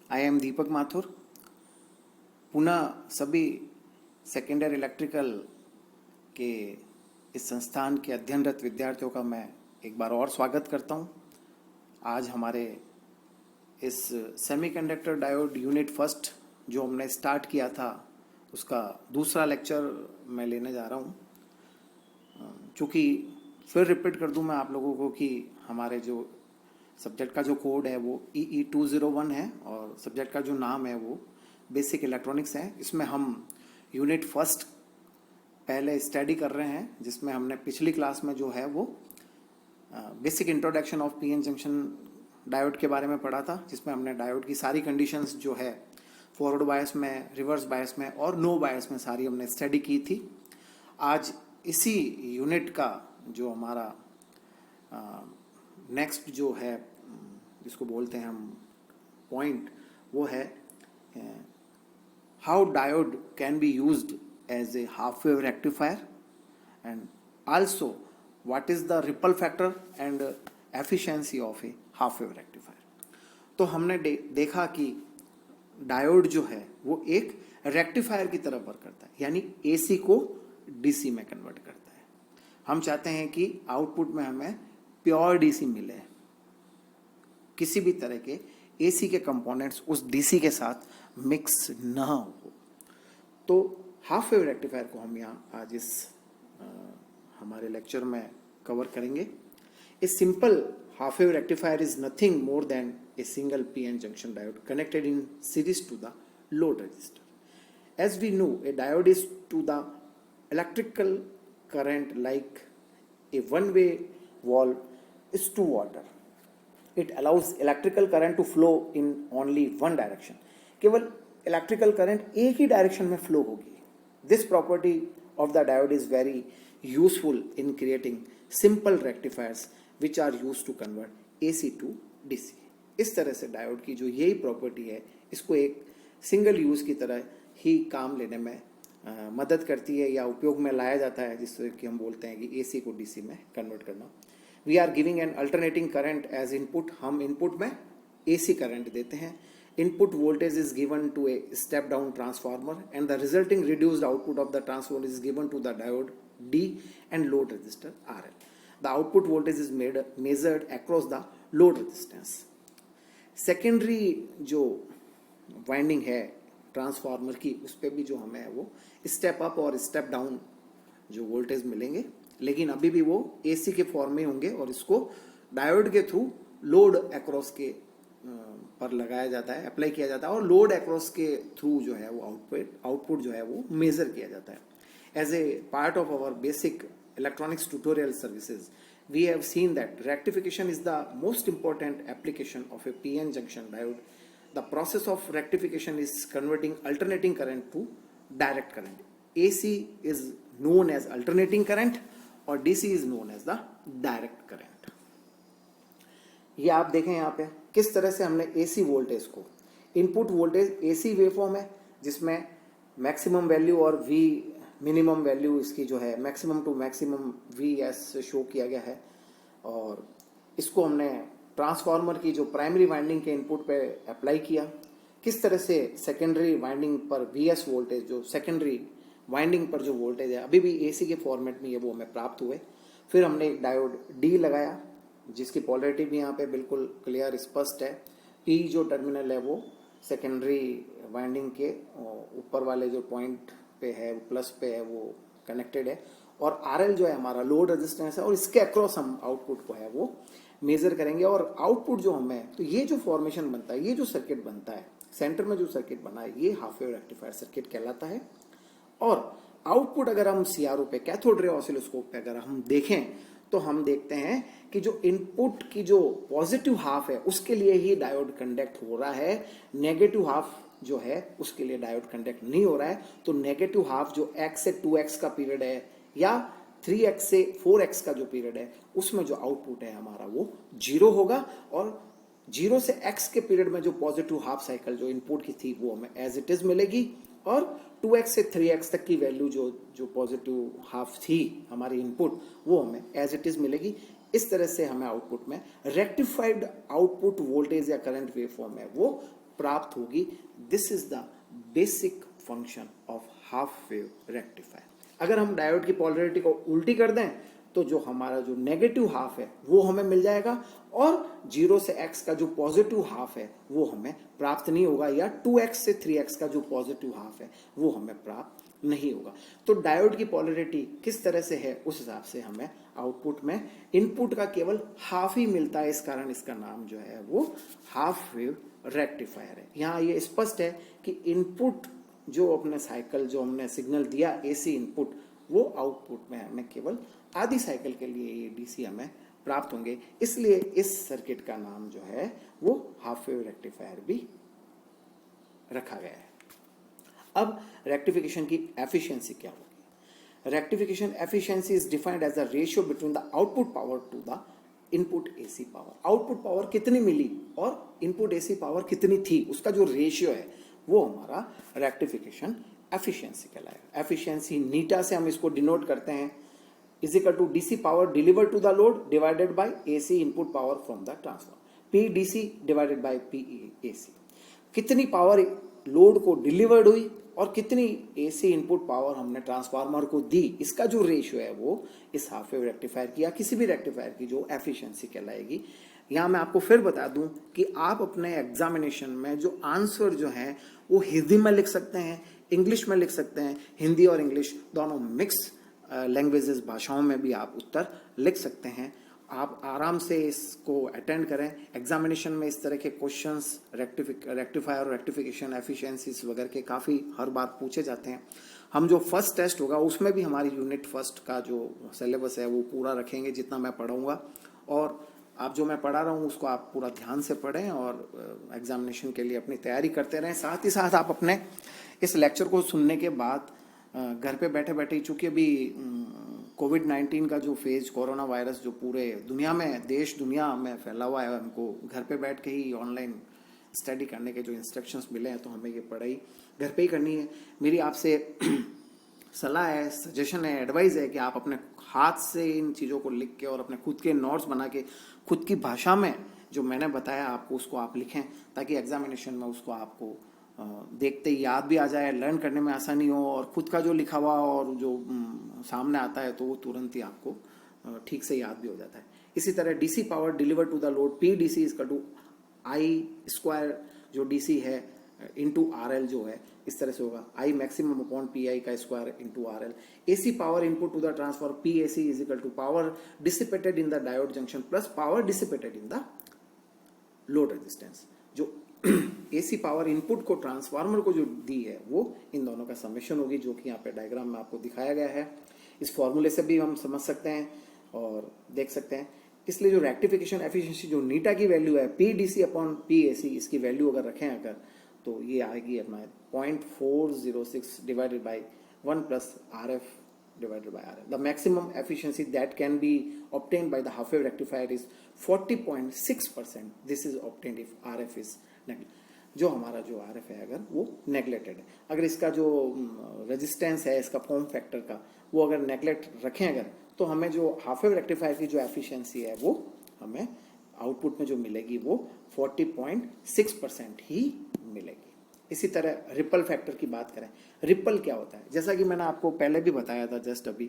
I am दीपक माथुर। पुनः सभी secondary electrical के इस संस्थान के अध्ययनरत विद्यार्थियों का मैं एक बार और स्वागत करता हूं। आज हमारे इस सेमीकंडक्टर डायोड यूनिट फर्स्ट जो हमने स्टार्ट किया था उसका दूसरा लेक्चर मैं लेने जा रहा हूं। चूँकि फिर रिपीट कर दूं मैं आप लोगों को कि हमारे जो सब्जेक्ट का जो कोड है वो EE201 है और सब्जेक्ट का जो नाम है वो बेसिक इलेक्ट्रॉनिक्स है। इसमें हम यूनिट फर्स्ट पहले स्टडी कर रहे हैं, जिसमें हमने पिछली क्लास में जो है वो basic introduction of PN junction diode के बारे में पढ़ा था, जिसमें हमने डायोड की सारी कंडीशंस जो है फॉरवर्ड बायस में, रिवर्स बायस में और नो बायस में सारी हमने स्टडी की थी। आज इसी यूनिट का जो हमारा नेक्स्ट जो है जिसको बोलते हैं हम पॉइंट, वो है how diode can be used as a half wave rectifier and also what is the ripple factor and efficiency of a half wave rectifier. तो हमने देखा कि डायोड जो है वो एक रेक्टिफायर की तरह वर्क करता है, यानी एसी को डीसी में कन्वर्ट करता है। हम चाहते हैं कि आउटपुट में हमें प्योर डीसी मिले, किसी भी तरह के एसी के कंपोनेंट्स उस डीसी के साथ मिक्स ना हो। तो हाफ वेव रेक्टिफायर को हम यहाँ आज इस हमारे लेक्चर में कवर करेंगे। A simple half wave rectifier is nothing more than a single PN junction diode connected in series to the load resistor. As we know, a diode is to the electrical current like a one-way valve is to water. It allows electrical current to flow in only one direction. केवल electrical current एक ही direction में flow होगी। This property of the diode is very useful in creating simple rectifiers which are used to convert AC to DC. इस तरह से diode की जो यही प्रॉपर्टी है, इसको एक सिंगल यूज की तरह ही काम लेने में मदद करती है या उपयोग में लाया जाता है, जिससे कि हम बोलते हैं कि एसी को डीसी में कन्वर्ट करना। We are giving an alternating current as input. हम इनपुट में एसी करंट देते हैं। Input voltage is given to a step down transformer and the resulting reduced output of the transformer is given to the diode D and load resistor RL. The output voltage is measured across the load resistance. Secondary जो winding है transformer की, उस पर भी जो हमें वो step up और स्टेप डाउन जो वोल्टेज मिलेंगे, लेकिन अभी भी वो एसी के फॉर्म में होंगे और इसको डायोड के थ्रू लोड अक्रॉस के पर लगाया जाता है, अप्लाई किया जाता है और लोड अक्रॉस के थ्रू जो है वो आउटपुट जो है वो मेजर किया जाता है। As a part of our basic electronics tutorial services, we have seen that rectification is the most important application of a PN junction diode. The process of rectification is converting alternating current to direct current. AC is known as alternating current और DC is known as the direct current. ये आप देखें यहाँ पे किस तरह से हमने AC वोल्टेज को, इनपुट वोल्टेज AC वेवफॉर्म है जिसमें मैक्सिमम वैल्यू और V मिनिमम वैल्यू इसकी जो है maximum to maximum VS show किया गया है, और इसको हमने ट्रांसफार्मर की जो प्राइमरी वाइंडिंग के इनपुट पे अप्लाई किया। किस तरह से सेकेंडरी वाइंडिंग पर VS वोल्टेज, जो सेकेंडरी वाइंडिंग पर जो वोल्टेज है अभी भी AC के फॉर्मेट में ये वो हमें प्राप्त हुए। फिर हमने एक डायोड D लगाया जिसकी पोलैरिटी भी यहाँ पे बिल्कुल क्लियर स्पष्ट है। P जो टर्मिनल है वो सेकेंडरी वाइंडिंग के ऊपर वाले जो पॉइंट पे है, प्लस पे है, वो कनेक्टेड है, और RL जो है हमारा लोड रेजिस्टेंस है और इसके अक्रॉस हम आउटपुट को है वो मेजर करेंगे। और आउटपुट जो हमें, तो ये जो फॉर्मेशन बनता है, ये जो सर्किट बनता है, सेंटर में जो सर्किट बना है, ये हाफ वेव रेक्टिफायर सर्किट कहलाता है। और आउटपुट अगर हम CRO पे, कैथोड रे ऑसिलोस्कोप पे अगर हम देखें तो हम देखते हैं कि जो इनपुट की जो पॉजिटिव हाफ है उसके लिए ही डायोड कंडक्ट हो रहा है, नेगेटिव हाफ जो है उसके लिए डायोड कंडक्ट नहीं हो रहा है। तो नेगेटिव हाफ जो x से 2x का पीरियड है या 3x से 4x का जो पीरियड है, उसमें जो आउटपुट है हमारा वो 0 होगा, और 0 से x के पीरियड में जो पॉजिटिव हाफ साइकिल जो इनपुट की थी वो हमें एज इट इज मिलेगी, और 2x से 3x तक की वैल्यू जो पॉजिटिव हाफ थी हमारी इनपुट, वो हमें एज इट इज मिलेगी। इस तरह से हमें आउटपुट में रेक्टिफाइड आउटपुट वोल्टेज या करंट वेव फॉर्म है वो प्राप्त होगी। This is the basic function of half wave rectifier. अगर हम डायोड की पोलैरिटी को उल्टी कर दें तो जो हमारा जो नेगेटिव हाफ है वो हमें मिल जाएगा और 0 से x का जो पॉजिटिव हाफ है वो हमें प्राप्त नहीं होगा, या 2x से 3x का जो पॉजिटिव हाफ है वो हमें प्राप्त नहीं होगा। तो डायोड की पोलैरिटी किस तरह से है उस हिसाब से हमें आउटपुट में इनपुट का केवल हाफ ही मिलता है, इस कारण इसका नाम जो है वो हाफ वेव रेक्टिफायर है। यहाँ ये स्पष्ट है कि इनपुट जो अपने साइकिल जो हमने सिग्नल दिया एसी इनपुट, वो आउटपुट में हमें केवल आधी साइकिल के लिए ये डीसी हमें प्राप्त होंगे, इसलिए इस सर्किट का नाम जो है वो हाफ वेव रेक्टिफायर भी रखा गया है। अब रेक्टिफिकेशन की एफिशिएंसी क्या होगी? Rectification efficiency is defined as the ratio between the output power to the input AC power. Output power कितनी मिली और इनपुट एसी पावर कितनी थी, उसका जो रेशियो है वो हमारा रेक्टिफिकेशन एफिशिएंसी कहलाएगा। एफिशिएंसी नीटा से हम इसको डिनोट करते हैं, is equal to DC power delivered to the load divided by AC input power from the transformer, P DC divided by P AC. कितनी पावर लोड को डिलीवर्ड हुई और कितनी एसी इनपुट पावर हमने ट्रांसफार्मर को दी, इसका जो रेशियो है वो इस हाफ वेव रेक्टिफायर की या किसी भी रेक्टिफायर की जो एफिशिएंसी कहलाएगी। यहाँ मैं आपको फिर बता दूं कि आप अपने एग्जामिनेशन में जो आंसर जो है वो हिंदी में लिख सकते हैं, इंग्लिश में लिख सकते हैं, हिंदी और इंग्लिश दोनों मिक्स लैंग्वेजेस भाषाओं में भी आप उत्तर लिख सकते हैं। आप आराम से इसको अटेंड करें। एग्जामिनेशन में इस तरह के क्वेश्चंस रेक्टिफायर और रेक्टिफिकेशन एफिशिएंसीज वगैरह के काफ़ी हर बार पूछे जाते हैं। हम जो फर्स्ट टेस्ट होगा उसमें भी हमारी यूनिट फर्स्ट का जो सिलेबस है वो पूरा रखेंगे जितना मैं पढ़ाऊँगा, और आप जो मैं पढ़ा रहा हूँ उसको आप पूरा ध्यान से पढ़ें और एग्जामिनेशन के लिए अपनी तैयारी करते रहें। साथ ही साथ आप अपने इस लेक्चर को सुनने के बाद घर पे बैठे बैठे, चूँकि अभी कोविड-19 का जो फेज, कोरोना वायरस जो पूरे दुनिया में, देश दुनिया में फैला हुआ है, हमको घर पे बैठ के ही ऑनलाइन स्टडी करने के जो इंस्ट्रक्शंस मिले हैं, तो हमें ये पढ़ाई घर पे ही करनी है। मेरी आपसे सलाह है, सजेशन है, एडवाइस है कि आप अपने हाथ से इन चीज़ों को लिख के और अपने खुद के नोट्स बना के खुद की भाषा में जो मैंने बताया आपको उसको आप लिखें, ताकि एग्जामिनेशन में उसको आपको देखते ही याद भी आ जाए, लर्न करने में आसानी हो, और खुद का जो लिखा हुआ और जो सामने आता है तो वो तुरंत ही आपको ठीक से याद भी हो जाता है। इसी तरह DC power deliver to the load, P D C is to I square जो डीसी है इंटू आर एल जो है, इस तरह से होगा I maximum upon pi का square into R L. AC power input to the transfer, P A C is equal to power dissipated in the diode junction plus power dissipated in the load resistance. जो AC power input को transformer को जो दी है वो इन दोनों का summation होगी, जो कि यहाँ पे डायग्राम में आपको दिखाया गया है। इस फॉर्मूले से भी हम समझ सकते हैं और देख सकते हैं। इसलिए जो रेक्टिफिकेशन एफिशिएंसी जो नीटा की वैल्यू है P D C upon P A C, इसकी वैल्यू अगर रखें अगर, तो ये आएगी अपना 0.406 divided by 1 plus R F divided by RF. The maximum efficiency that can be obtained by the half wave rectifier is 40.6%. This is obtained if RF is जो हमारा जो RF है अगर वो नेग्लेक्टेड है, अगर इसका जो रेजिस्टेंस है इसका फॉर्म फैक्टर का वो अगर नेग्लेक्ट रखें अगर, तो हमें जो हाफ वेव रेक्टिफायर की जो एफिशिएंसी है वो हमें आउटपुट में जो मिलेगी वो 40.6% ही मिलेगी। इसी तरह रिपल फैक्टर की बात करें, रिपल क्या होता है? जैसा कि मैंने आपको पहले भी बताया था जस्ट अभी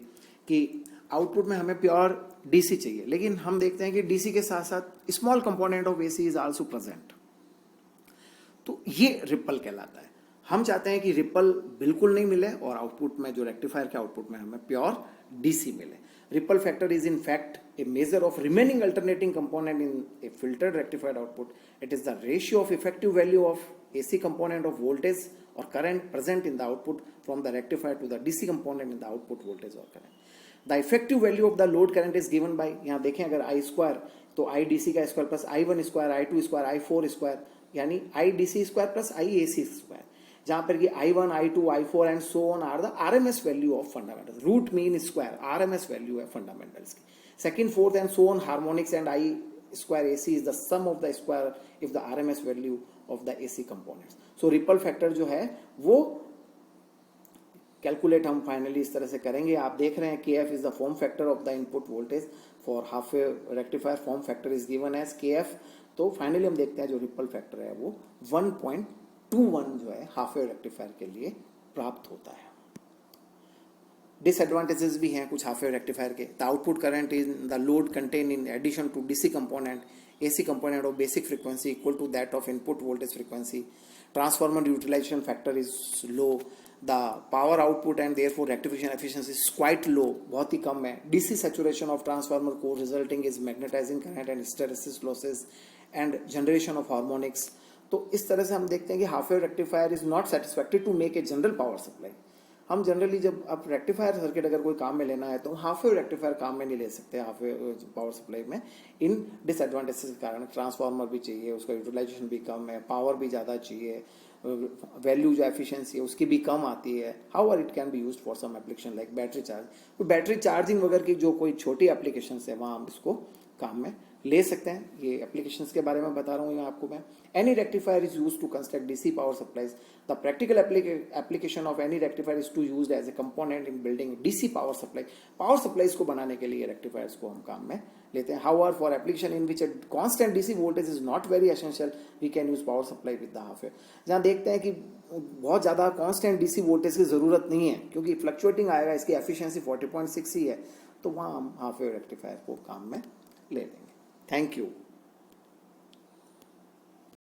कि आउटपुट में हमें प्योर डीसी चाहिए, लेकिन हम देखते हैं कि डीसी के साथ साथ small component of AC is also present, तो ये रिपल कहलाता है। हम चाहते हैं कि रिपल बिल्कुल नहीं मिले और आउटपुट में जो रेक्टिफायर के आउटपुट में हमें प्योर डीसी मिले। Ripple factor is in fact a measure of remaining alternating component in a filtered rectified output. It is the ratio of effective value of AC component of voltage or current present in the output from the rectifier to the DC component in the output voltage or current. The effective value of the load current is given by, यहाँ देखें अगर I square तो I DC का square plus I1 square I2 square I4 square, यानी I DC square plus I AC square, जहां पर कि I1, I2, I4 and so on are the RMS value of fundamentals. Root mean square RMS value है fundamentals की। Second, fourth and so on harmonics and I square AC is the sum of the square if the RMS value of the AC components. So ripple factor जो है वो calculate हम finally इस तरह से करेंगे। आप देख रहे हैं KF is the form factor of the input voltage for half wave rectifier. Form factor is given as KF तो फाइनली हम देखते हैं जो रिपल फैक्टर है वो 1.21 जो है हाफ वेव रेक्टिफायर के लिए प्राप्त होता है। डिसएडवांटेजेस भी हैं कुछ हाफ वेव रेक्टिफायर के। The output current in the load contain in addition to DC component AC component of basic frequency equal to that of input voltage frequency. Transformer utilization factor is low. The power output and therefore rectification efficiency is quite low, बहुत ही कम है. DC saturation of transformer core resulting is magnetizing current and hysteresis losses and generation of harmonics. तो इस तरह से हम देखते हैं कि half wave rectifier is not satisfactory to make a general power supply. हम जनरली जब अब रेक्टिफायर सर्किट अगर कोई काम में लेना है तो हाफ वेव रेक्टिफायर काम में नहीं ले सकते हाफ वेव पावर सप्लाई में, इन डिसएडवांटेजेस के कारण। ट्रांसफार्मर भी चाहिए, उसका यूटिलाइजेशन भी कम है, पावर भी ज़्यादा चाहिए, वैल्यू जो एफिशिएंसी है उसकी भी कम आती है। How are it can be used for some application like battery charge, तो बैटरी चार्जिंग वगैरह की जो कोई छोटी एप्लीकेशन है वहाँ हम इसको काम में ले सकते हैं। ये एप्लीकेशंस के बारे में बता रहा हूँ यहाँ आपको मैं। Any rectifier is use to construct DC power supplies. The practical application of any rectifier is to use as a component in building DC power supply. Power supplies को बनाने के लिए रेक्टिफायर्स को हम काम में लेते हैं। How are for application in which constant DC voltage is not very essential, we can use power supply with the half wave. जहाँ देखते हैं कि बहुत ज़्यादा कॉन्स्टेंट डीसी वोल्टेज की ज़रूरत नहीं है क्योंकि फ्लक्चुएटिंग आएगा, इसकी एफिशिएंसी 40.6 ही है, तो वहाँ हम हाफ वेव रेक्टिफायर को काम में ले लेंगे। Thank you.